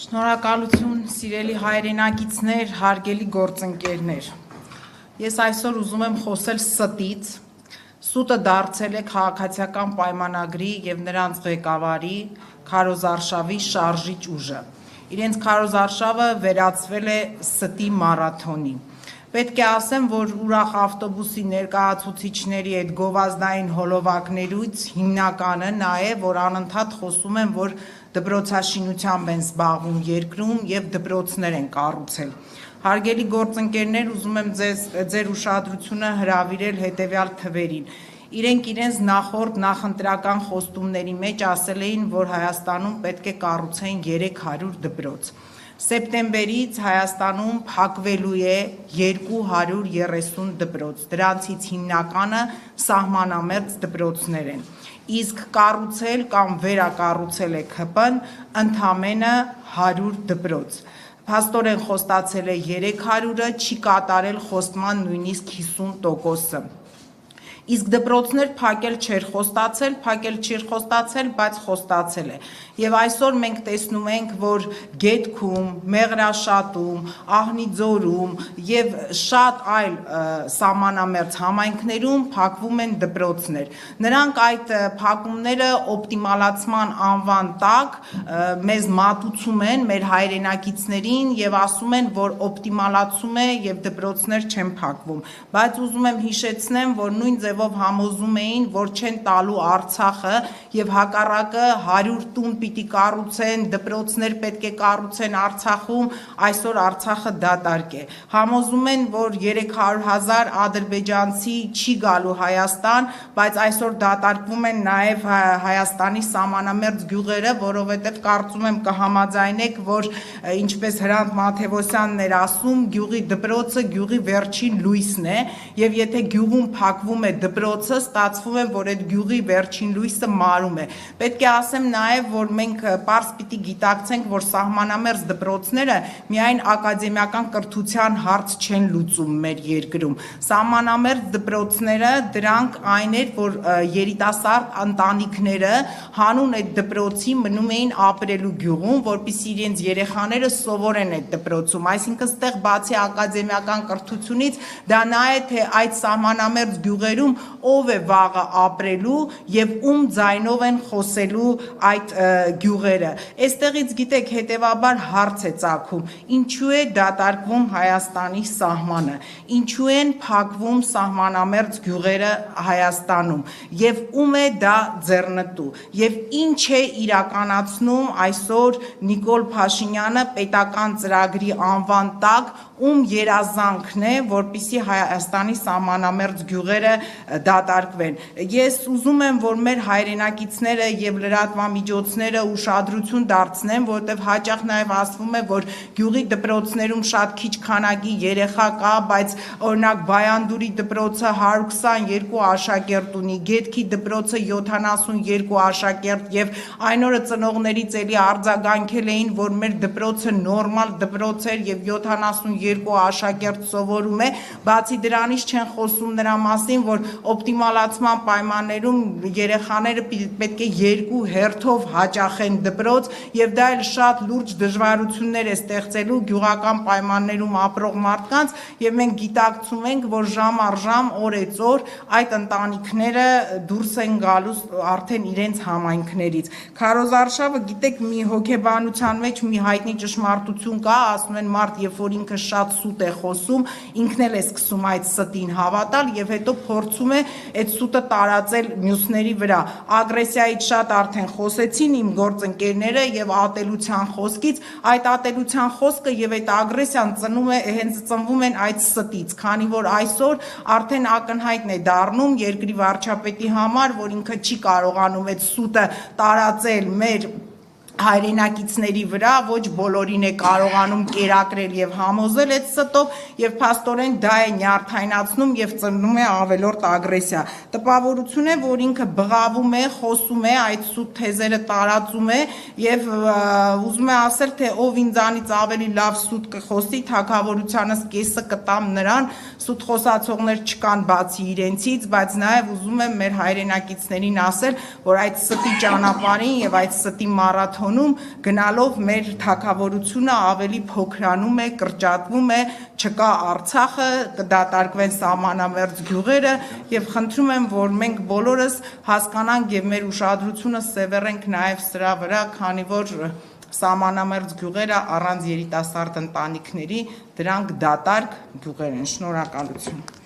Շնորհակալություն, սիրելի հայրենակիցներ, հարգելի գործընկերներ։ Ես այսօր ուզում եմ խոսել ստից։ Սուտը դարձել է քաղաքացիական պայմանագրի եւ նրանց ղեկավարի քարոզարշավի շարժիչ ուժը։ Իրենց քարոզարշավը վերածվել է ստի մարաթոնի։ Պետք է ասեմ, որ ուրախ ավտոբուսի ներկայացուցիչների այդ գովազդային հոլովակներից հիմնականը նա է, որ անընդհատ խոսում են, որ դպրոցաշինությամբ են զբաղվում երկրում եւ դպրոցներ են կառուցել։ Հարգելի գործընկերներ, ուզում եմ ձեր ուշադրությունը հրավիրել հետեւյալ թվերին։ Իրենք իրենց նախորդ նախընտրական խոստումների մեջ ասել էին, որ Հայաստանում պետք է կառուցեն 300 դպրոց։ Սեպտեմբերից Հայաստանում փակվելու է 230 դպրոց, դրանցից հիմնականը սահմանամերձ դպրոցներ են, իսկ կառուցել կամ վերակառուցել է ՔՊ-ն ընդամենը 100 դպրոց, փաստորեն խոստացել է 300-ը, չի կատարել խոստման նույնիսկ 50%-ը, իսկ դպրոցներ փակել չէր խոստացել, բայց խոստացել է, եւ այսօր մենք տեսնում ենք, որ Գետքում, Մեղրաշատում, Ահնիձորում եւ շատ այլ սահմանամերձ համայնքներում փակվում են դպրոցներ։ Նրանք այդ փակումները օպտիմալացման անվան տակ մեզ մատուցում են մեր հայրենակիցներին եւ ասում են, որ օպտիմալացում է եւ դպրոցներ չեն փակվում, բայց ուզում եմ հիշեցնեմ, որ նույն ձևով համոզում էին, որ չեն տալու Արցախը եւ հակառակը 100 տուն պիտի կառուցեն, դպրոցներ պետք է կառուցեն Արցախում, այսօր Արցախը դատարկ է։ Համոզում են, որ 300,000 ադրբեջանցի չի գալու Հայաստան, բայց այսօր դատարկվում են նաեւ Հայաստանի սահմանամերձ գյուղերը, որովհետեւ կարծում եմ կհամաձայնեք, որ ինչպես Հրանտ Մաթեւոսյանն էր ասում, գյուղի դպրոցը գյուղի վերջին լույսն է, եւ եթե գյուղում փակվում է դպրոցը, ստացվում է, որ այդ գյուղի վերջին լույսը մարում է։ Պետք է ասեմ նաեւ, որ մենք պարզ պիտի գիտակցենք, որ սահմանամերձ դպրոցները միայն ակադեմիական կրթության հարց չեն լուծում մեր երկրում։ Սահմանամերձ դպրոցները դրանք այն էր, որ երիտասարդ ընտանիքները հանուն այդ դպրոցի մնում էին ապրելու գյուղում, որպեսզի իրենց երեխաները սովորեն այդ դպրոցում։ Այսինքն ստեղ բացի ակադեմիական կրթությունից դա նա է, թե այդ սահմանամերձ գյուղերում ով է վաղը ապրելու եւ ում ձայնով են խոսելու այդ գյուղերը։ Այստեղից գիտեք, հետեւաբար հարց է ծագում. ինչու է դատարկվում Հայաստանի սահմանը, ինչու են փակվում սահմանամերձ գյուղերը Հայաստանում եւ ում է դա ձեռնտու եւ ինչ է իրականացնում այսօր Նիկոլ Փաշինյանը պետական ծրագրի անվան տակ, ում երազանքն է, որպեսզի Հայաստանի սահմանամերձ գյուղերը դատարկվեն։ Ես ուզում եմ, որ մեր հայրենակիցները եւ լրատվամիջոցները ուշադրություն դարձնեն, որտեղ հաճախ նաեւ ասվում է, որ գյուղի դպրոցներում շատ քիչ քանակի երեխա կա, բայց օրինակ Բայանդուրի դպրոցը 122 աշակերտ ունի, Գետքի դպրոցը 72 աշակերտ եւ այն օրը ծնողներից էլի արձագանքել էին, որ մեր դպրոցը նորմալ դպրոց էր եւ 72 աշակերտ սովորում է, բացի դրանից չեն խոսում նրա մասին, որ օպտիմալացման պայմաններում երեխաները պետք է 2 հերթով հաճախեն դպրոց եւ դա էլ շատ լուրջ դժվարություններ է ստեղծելու գյուղական պայմաններում ապրող մարդկանց եւ մենք գիտակցում ենք, որ ժամ առ ժամ օրեցօր այդ ընտանիքները դուրս են գալու արդեն իրենց համայնքներից։ Քարոզարշավը գիտեք մի հոգեբանության մեջ մի հայտնի ճշմարտություն կա, ասում են մարդ երբ որ ինքը շատ սուտ է խոսում, ինքն էլ է սկսում այդ ստին հավատալ եւ հետո փորձում է այդ սուտը տարածել մյուսների վրա։ Ագրեսիայից շատ արդեն խոսեցին իմ գործընկերները եւ ատելության խոսքից, այդ ատելության խոսքը եւ այդ ագրեսիան հենց ծնվում են այդ ստից, քանի որ այսօր արդեն ակնհայտ է դառնում երկրի վարչապետի համար, որ ինքը չի կարողանում այդ սուտը տարածել մեր հայրենակիցների վրա, ոչ բոլորին է կարողանում կերակրել եւ համոզել այդ ստով եւ փաստորեն դա է նյարդայնացնում եւ ծննում է ավելորդ ագրեսիա։ Տպավորություն է, որ ինքը բղավում է, խոսում է, այդ սուտ թեզերը տարածում է եւ ուզում է ասել, թե ով ինձանից ավելի լավ սուտ կխոսի, թագավորությանս կեսը կտամ նրան, սուտ խոսացողներ չկան բացի իրենցից, բայց նաեւ ուզում եմ մեր հայրենակիցներին ասել, որ այդ ստի ճանապարհին եւ այդ ստի մարաթոնին մարաթոնում գնալով մեր թագավորությունը ավելի փոքրանում է, կրճատվում է, չկա Արցախը, կդատարկվեն սահմանամերձ գյուղերը եւ խնդրում եմ, որ մենք բոլորս հասկանանք եւ մեր ուշադրությունը սևեռենք նաեւ սրա վրա, քանի որ սահմանամերձ գյուղերը առանց երիտասարդ ընտանիքների դրանք դատարկ գյուղեր են։ Շնորհակալություն։